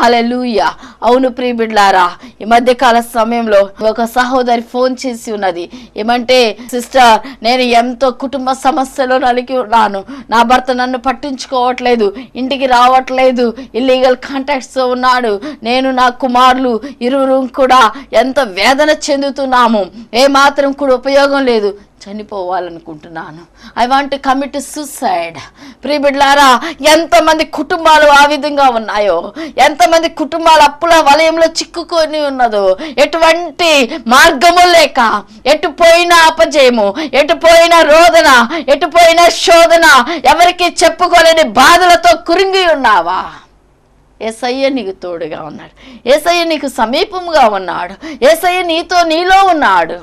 హల్లెలూయా. అవును ప్రియబిడ్లారా, ఈ మధ్యకాల సమయంలో ఒక సహోదరి ఫోన్ చేసి ఉన్నది. ఏమంటే, సిస్టర్, నేను ఎంతో కుటుంబ సమస్యలో నలిగి ఉన్నాను. నా భర్త నన్ను పట్టించుకోవట్లేదు, ఇంటికి రావట్లేదు, ఇల్లీగల్ కాంటాక్ట్స్ ఉన్నాడు. నేను నా కుమారులు ఇరువురు కూడా ఎంత వేదన చెందుతున్నాము. ఏమాత్రం కూడా ఉపయోగం లేదు, చనిపోవాలనుకుంటున్నాను. I want to commit suicide. ప్రియబిడ్లారా, ఎంతమంది కుటుంబాలు ఆ విధంగా ఉన్నాయో, ఎంతమంది కుటుంబాలు అప్పుల వలయంలో చిక్కుకొని ఉన్నదో, ఎటువంటి మార్గము లేక, ఎటు పోయినా అపజయము, ఎటు పోయినా రోదన, ఎటు పోయినా శోధన, ఎవరికి చెప్పుకోలేని బాధలతో కురింగి ఉన్నావా? యేసయ్య నీకు తోడుగా ఉన్నాడు. యేసయ్య నీకు సమీపంగా ఉన్నాడు. యేసయ్య నీలో ఉన్నాడు.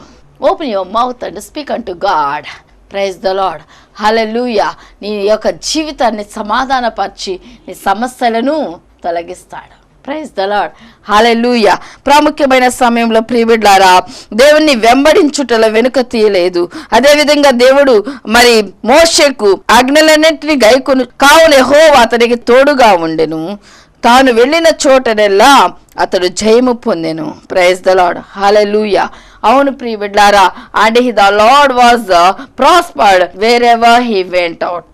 Open your mouth and speak unto God. Praise the Lord. Hallelujah. నీ యొక్క జీవితాన్ని సమాధానపరిచి నీ సమస్యలను తొలగిస్తాడు. Praise the Lord. హల్లెలూయా. ప్రాముఖ్యమైన సమయంలో ప్రియబిడ్లారా, దేవుణ్ణి వెంబడించుటలో వెనుక తీయలేదు. అదేవిధంగా దేవుడు మరి మోషేకు ఆజ్ఞలన్నింటినీ గైకొను, కావున యెహోవా అతనికి తోడుగా ఉండెను. తాను వెళ్ళిన చోటనెల్లా అతడు జయము పొందెను. Praise the Lord. హల్లెలూయా. అవును ప్రియబిడ్లారా, and the Lord was prospered wherever he went out.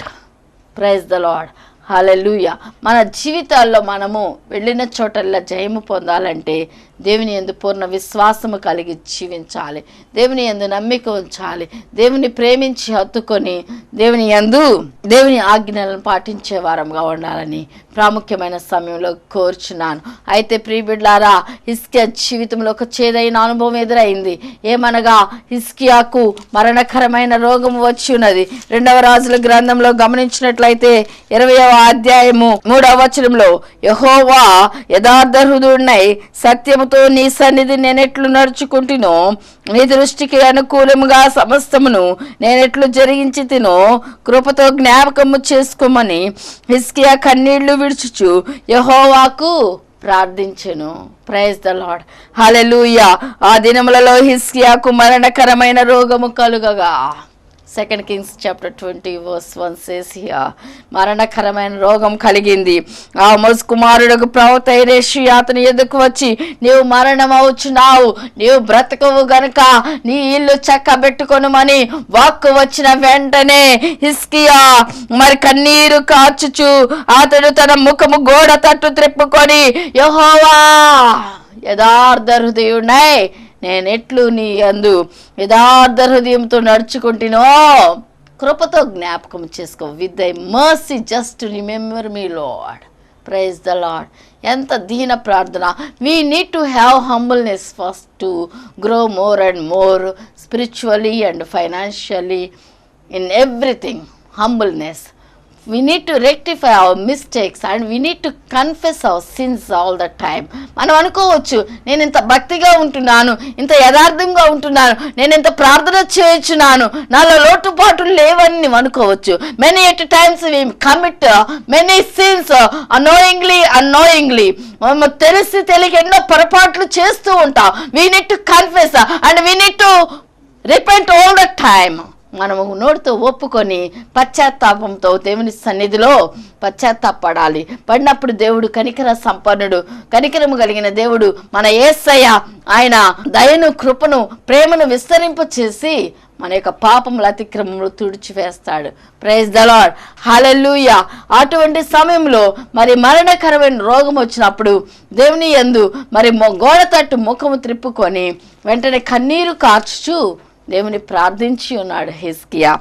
Praise the Lord. హల్లెలూయా. మన జీవితాల్లో మనము వెళ్ళిన చోటల్లా జయము పొందాలంటే దేవుని యందు పూర్ణ విశ్వాసము కలిగి జీవించాలి. దేవుని యందు నమ్మిక ఉంచాలి. దేవుని ప్రేమించి హత్తుకొని దేవుని ఆజ్ఞలను పాటించే వారంగా ఉండాలని ప్రాముఖ్యమైన సమయంలో కోరుచున్నాను. అయితే ప్రియబిడ్లారా, హిజ్కియా జీవితంలో ఒక చేదైన అనుభవం ఎదురైంది. ఏమనగా, హిజ్కియాకు మరణకరమైన రోగం వచ్చి ఉన్నది. 2వ రాజుల గ్రంథంలో గమనించినట్లయితే 20వ అధ్యాయము 3వ వచనంలో, యెహోవా యథార్థ హృదయుడై సత్యముతో నీ సన్నిధి నేనెట్లు నడుచుకుంటునో, నీ దృష్టికి అనుకూలముగా సమస్తమును నేనెట్లు జరిగించి తినో కృపతో జ్ఞాపకము చేసుకోమని హిజ్కియా కన్నీళ్లు విడుచుచు యెహోవాకు ప్రార్థించెను. Praise the Lord. హల్లెలూయా. ఆ దినములలో హిజ్కియాకు మరణకరమైన రోగము కలుగగా, 2 Kings chapter 20 verse 1 says here, మరణకరమైన రోగం కలిగింది. ఆమోస్ కుమారుడు ప్రవక్త యెషయా అతని ఎదుకు వచ్చి, నీవు మరణం అవుచున్నావు, నీవు బ్రతకవు గనుక నీ ఇల్లు చక్కబెట్టుకొనుమని వాక్కు వచ్చిన వెంటనే హిజ్కియా మరి కన్నీరు కార్చుచు అతడు తన ముఖము గోడ తట్టు త్రిప్పుకొని, యెహోవా యథార్థ హృదయుడై నేనెట్లు నీ యందు యథార్థ హృదయంతో నడుచుకుంటునో కృపతో జ్ఞాపకం చేసుకో. With thy mercy just remember me Lord. Praise the Lord. ఎంత దీన ప్రార్థన. We need to have humbleness first to grow more and more spiritually and financially in everything. Humbleness. We need to rectify our mistakes and we need to confess our sins all the time. మనం అనుకోవచ్చు, నేను ఇంత భక్తిగా ఉంటున్నాను, ఇంత యథార్థంగా ఉంటున్నాను, నేను ఇంత ప్రార్థన చేయుచున్నాను, నాలో లోటుపాట్లు లేవని అనుకోవచ్చు. Many at times we commit many sins unknowingly. మనం తెలిసి తెలియక ఎన్నో పొరపాట్లు చేస్తూ ఉంటాం. We need to confess and we need to repent all the time. మనము నోటితో ఒప్పుకొని పశ్చాత్తాపంతో దేవుని సన్నిధిలో పశ్చాత్తాపడాలి. పడినప్పుడు దేవుడు కనికర సంపన్నుడు, కనికరము కలిగిన దేవుడు మన యేసయ్య. ఆయన దయను, కృపను, ప్రేమను విస్తరింప చేసి మన యొక్క పాపముల అతిక్రమములు తుడిచివేస్తాడు. Praise the Lord. హల్లెలూయా. అటువంటి సమయంలో మరి మరణకరమైన రోగం వచ్చినప్పుడు దేవుని యందు మరి గోడ తట్టు ముఖము త్రిప్పుకొని వెంటనే కన్నీరు కార్చుచు దేవుని ప్రార్థించి ఉన్నాడు హిజ్కియా.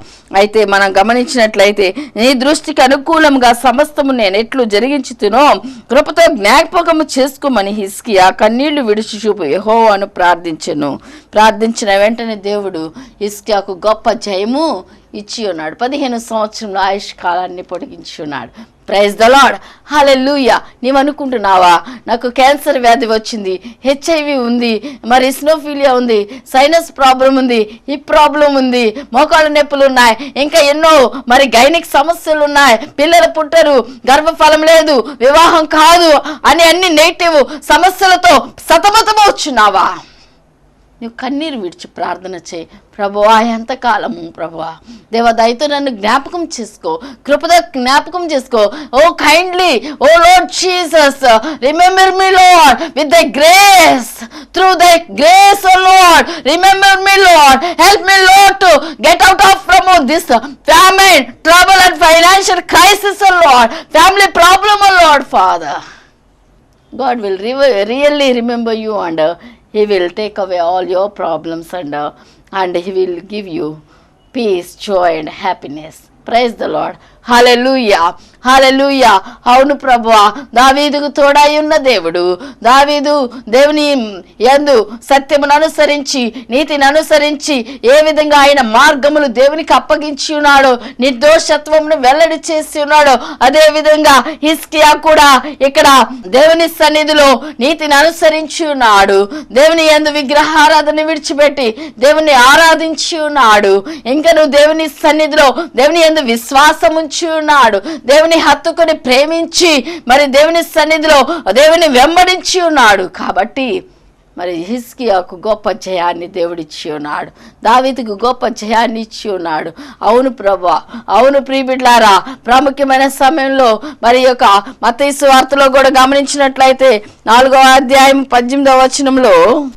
అయితే మనం గమనించినట్లయితే, నీ దృష్టికి అనుకూలంగా సమస్తము నేను ఎట్లు జరిగించుతునో కృపతో జ్ఞాపకము చేసుకోమని హిజ్కియా కన్నీళ్లు విడిచి చూపు యెహోవాను ప్రార్థించెను. ప్రార్థించిన వెంటనే దేవుడు హిజ్కియాకు గొప్ప జయము ఇచ్చి ఉన్నాడు. 15 సంవత్సరంలో ఆయుష్ కాలాన్ని పొడిగించి ఉన్నాడు. Praise the Lord. హల్లెలూయా. నీవు అనుకుంటున్నావా, నాకు క్యాన్సర్ వ్యాధి వచ్చింది, HIV ఉంది, మరి ఇస్నోఫీలియా ఉంది, సైనస్ ప్రాబ్లం ఉంది, హిప్ ప్రాబ్లం ఉంది, మోకాళ్ళ నొప్పులు ఉన్నాయి, ఇంకా ఎన్నో మరి గైనిక్ సమస్యలు ఉన్నాయి, పిల్లలు పుట్టరు, గర్భఫలం లేదు, వివాహం కాదు అని అన్ని నెగిటివ్ సమస్యలతో సతమతమవుచున్నావా? నువ్వు కన్నీరు విడిచి ప్రార్థన చేయి. ప్రభువా, ఎంతకాలము ప్రభువా, దేవా దయతో నన్ను జ్ఞాపకం చేసుకో, కృపద జ్ఞాపకం చేసుకో. O kindly, O Lord Jesus, remember me Lord with the grace, through the grace O Lord, remember me Lord, help me Lord to get out of from this famine, trouble and financial crisis O Lord, family problem O Lord. Father, God will really remember you and He will take away all your problems and He will give you peace, joy and happiness. Praise the Lord. హల్లెలూయా, హల్లెలూయా. అవును ప్రభువా, దావీదుకు తోడై ఉన్న దేవుడు, దావీదు దేవుని యందు సత్యమును అనుసరించి, నీతిని అనుసరించి ఏ విధంగా ఆయన మార్గములు దేవునికి అప్పగించి ఉన్నాడో, నిర్దోషత్వమును వెల్లడి చేసి ఉన్నాడో, అదే విధంగా హిజ్కియా కూడా ఇక్కడ దేవుని సన్నిధిలో నీతిని అనుసరించి ఉన్నాడు. దేవుని యందు విగ్రహారాధన విడిచిపెట్టి దేవుని ఆరాధించి ఉన్నాడు. ఇంకా నువ్వు దేవుని సన్నిధిలో దేవుని యందు విశ్వాసం ఉంచి ఉన్నాడు. దేవుని హత్తుకొని ప్రేమించి మరి దేవుని సన్నిధిలో దేవుని వెంబడించి ఉన్నాడు. కాబట్టి మరి హిజ్కియాకు గొప్ప జయాన్ని దేవుడిచ్చి ఉన్నాడు, దావీదుకు గొప్ప జయాన్ని ఇచ్చి ఉన్నాడు. అవును ప్రభువా, అవును ప్రియబిడ్లారా, ప్రాముఖ్యమైన సమయంలో మరి యొక్క మత్తయి సువార్తలో కూడా గమనించినట్లయితే 4వ అధ్యాయం 18వ వచనంలో,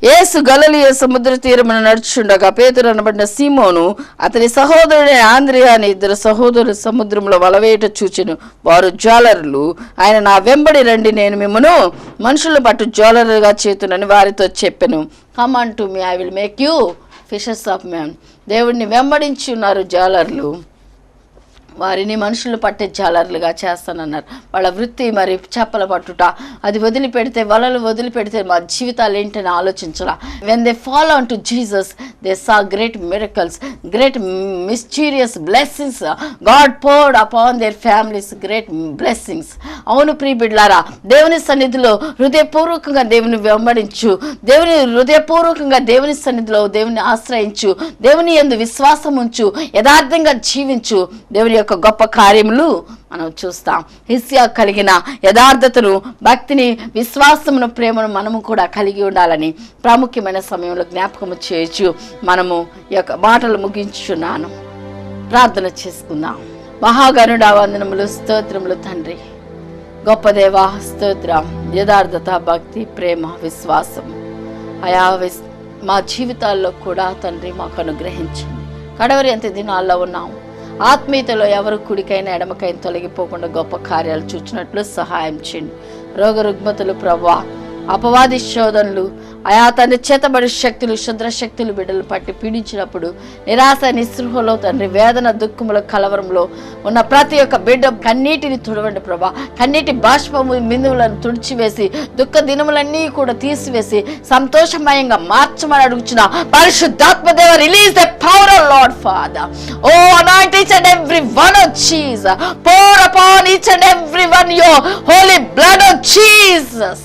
యేసు గలిలయ సముద్ర తీరమున నడుచుండగా పేతురు అనబడిన సీమోను అతని సహోదరుడైన ఆంద్రియా అనే ఇద్దరు సహోదరులు సముద్రంలో వలవేట చూచెను. వారు జాలరులు. ఆయన, నా వెంబడి రండి, నేను మిమ్మను మనుషులను పట్టు జాలరులుగా చేతునని వారితో చెప్పెను. Come unto me, I will make you fishers of men. దేవుడిని వెంబడించి ఉన్నారు జాలర్లు, వారిని మనుషులు పట్టే జాలర్లుగా చేస్తానన్నారు. వాళ్ళ వృత్తి మరి చేపల పట్టుట, అది వదిలిపెడితే, వలలు వదిలిపెడితే మా జీవితాలు ఏంటని ఆలోచించాల. When they follow on to Jesus they saw great miracles, great mysterious blessings. God poured upon their families great blessings. అవును ప్రియబిడ్లారా, దేవుని సన్నిధిలో హృదయపూర్వకంగా దేవుని వెంబడించు, దేవుని హృదయపూర్వకంగా దేవుని సన్నిధిలో దేవుని ఆశ్రయించు, దేవుని యందు విశ్వాసం ఉంచు, యథార్థంగా జీవించు. దేవుని యొక్క గొప్ప కార్యములు మనం చూస్తాం. హిజ్కియా కలిగిన యథార్థతను, భక్తిని, విశ్వాసమును, ప్రేమను మనము కూడా కలిగి ఉండాలని ప్రాముఖ్యమైన సమయంలో జ్ఞాపకము చేయొచ్చు. మనము ఈ యొక్క మాటలు ముగించుచున్నాను. ప్రార్థన చేసుకుందాం. మహాగణుడా, వందనములు, స్తోత్రములు తండ్రి. గొప్ప దేవా, స్తోత్రం. యథార్థత, భక్తి, ప్రేమ, విశ్వాసం అయా మా జీవితాల్లో కూడా తండ్రి మాకు అనుగ్రహించండి. కడవరి అంత దినాల్లో ఉన్నాము. ఆత్మీయతలో ఎవరు కుడికైనా ఎడమకైనా తొలగిపోకుండా గొప్ప కార్యాలు చూచినట్లు సహాయం చేయండి. రోగ రుగ్మతలు ప్రభువా, అపవాది శోధనలు, అయా తండ్రి చేతబడి శక్తులు, శుద్ర శక్తులు బిడ్డలు పట్టి పీడించినప్పుడు నిరాశ నిస్పృహలో తండ్రి, వేదన, దుఃఖముల కలవరంలో ఉన్న ప్రతి ఒక్క బిడ్డ కన్నీటిని తుడవండి ప్రభా. కన్నీటి బాష్పము బిందువులను తుడిచివేసి దుఃఖ దినములన్నీ కూడా తీసివేసి సంతోషమయంగా మార్చమని అడుగుచున్నా. పరిశుద్ధాత్మ దేవ, release the power of Lord Father. Oh anoint each and every one of Jesus. Pour upon each and every one your holy blood of Jesus.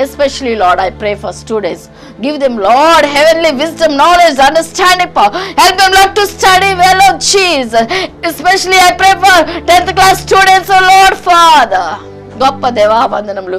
Especially, Lord, I pray for students. Give them, Lord, heavenly wisdom, knowledge, understanding, power. Help them, Lord, to study well, Lord Jesus. Especially, I pray for 10th class students, oh Lord, Father. గొప్ప దేవా, వందనములు.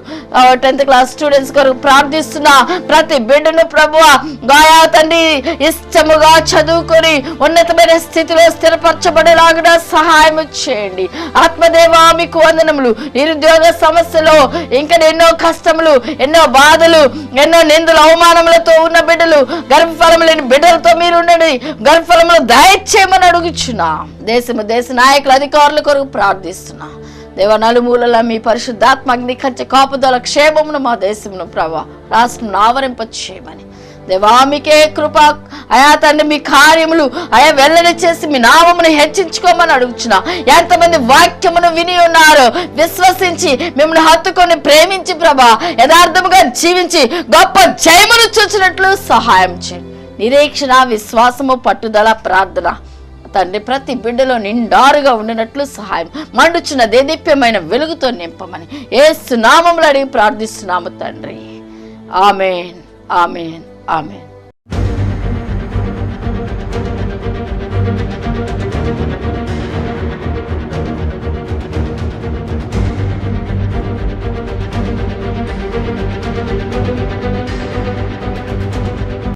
10th class students కొరకు ప్రార్థిస్తున్నా. ప్రతి బిడ్డను ప్రభువా గాయా తండ్రి ఇష్టముగా చదువుకొని ఉన్నతమైన స్థితిలో స్థిరపరచబడేలాగా సహాయం చేయండి. ఆత్మదేవా, మీకు వందనములు. నిరుద్యోగ సమస్యలో ఇంకా ఎన్నో కష్టములు, ఎన్నో బాధలు, ఎన్నో నిందలు, అవమానములతో ఉన్న బిడ్డలు, గర్భఫలం లేని బిడ్డలతో మీరు ఉండండి. గర్భఫలములు దయచేయమని అడుగుచున్నా. దేశ నాయకులు, అధికారుల కొరకు ప్రార్థిస్తున్నా. దేవ, నలుమూలలా మీ పరిశుద్ధాత్మ అగ్ని కంచె కాపుదల క్షేమమును మా దేశమును ప్రభా రాష్ట్రం ఆవరింప చేయమని దేవా, మీకే కృప అయా తండ్రి. మీ కార్యములు అయా వెల్లడి చేసి మీ నామమును హెచ్చించుకోమని అడుగుచున్నా. ఎంతమంది వాక్యమును విని ఉన్నారు, విశ్వసించి మిమ్మల్ని హత్తుకొని ప్రేమించి ప్రభా యథార్థముగా జీవించి గొప్ప జయమును చూచినట్లు సహాయం చేయండి. నిరీక్షణ, విశ్వాసము, పట్టుదల, ప్రార్థన తండ్రి ప్రతి బిడ్డలో నిండారుగా ఉండినట్లు సహాయం, మండుచున్న దేదీప్యమైన వెలుగుతో నింపమని యేసు నామములో అడిగి ప్రార్థిస్తున్నాము తండ్రి. ఆమేన్, ఆమేన్, ఆమేన్.